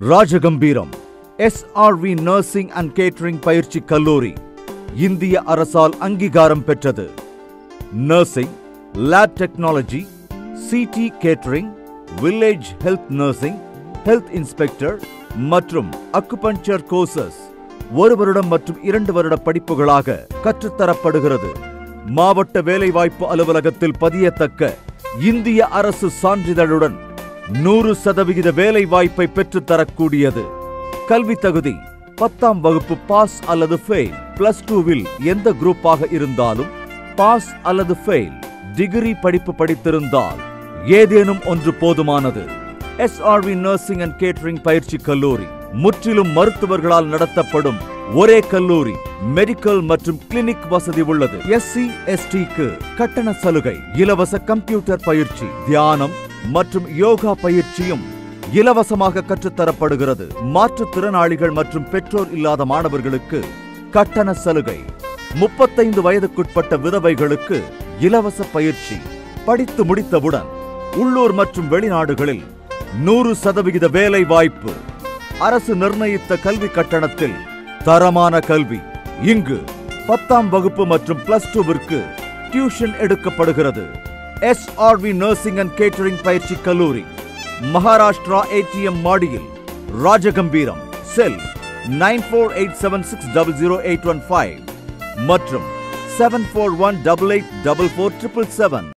Rajakambiram SRV nursing and catering பயிற்சி கல்லூரி இந்திய அரசால் அங்கீகாரம் பெற்றது. நர்சிங், லேப் டெக்னாலஜி, சிடி catering, village health nursing, health inspector மற்றும் அக்குபஞ்சர் கோர்சஸ் 1 வருடம் மற்றும் 2 வருட படிப்புகளாக கற்றுத்தரப்படுகிறது. மாவட்ட வேலைவாய்ப்பு அலுவலகத்தில் பதியத்தக்க இந்திய அரசு சான்றிதழுடன் 100% வேலை வாய்ப்பை பெற்றுத்தரக்கூடியது. கல்வி தகுதி 10ஆம் வகுப்பு பாஸ் அல்லது ஃபெயில், +2வில் எந்த குரூப்பாக இருந்தாலும் பாஸ் அல்லது ஃபெயில், டிகிரி படிப்பு படித்திருந்தால் ஏதேனும் ஒன்று போதுமானது. SRV நர்சிங் அண்ட் கேட்டரிங் பயிற்சி கல்லூரி முற்றிலும் மருத்துவர்களால் நடத்தப்படும் ஒரே கல்லூரி. மெடிக்கல் மற்றும் கிளினிக் வசதி உள்ளது. SC/STக்கு கட்டண சலுகை, இலவச கம்ப்யூட்டர் பயிற்சி, தியானம் மற்றும் யோகா பயிற்சியும் இலவசமாக கற்றுத்தரப்படுகிறது. மாற்றுத்திறனாளிகள் மற்றும் பெற்றோர் இல்லாத மாணவர்களுக்கு கட்டண சலுகை, 35 வயதுக்குட்பட்ட விதவைகளுக்கு இலவச பயிற்சி. படித்து முடித்தவுடன் உள்ளூர் மற்றும் வெளிநாடுகளில் 100% வேலை வாய்ப்பு. அரசு நிர்ணயித்த கல்வி கட்டணத்தில் தரமான கல்வி. இங்கு 10ஆம் வகுப்பு மற்றும் +2விற்கு டியூஷன் எடுக்கப்படுகிறது. SRV நர்சிங் அண்ட் கேட்டரிங் பயிற்சி கல்லூரி மகாராஷ்டிரா ATM மாடியில், ராஜகம்பீரம். செல் 9487600815 மற்றும் 7418844477.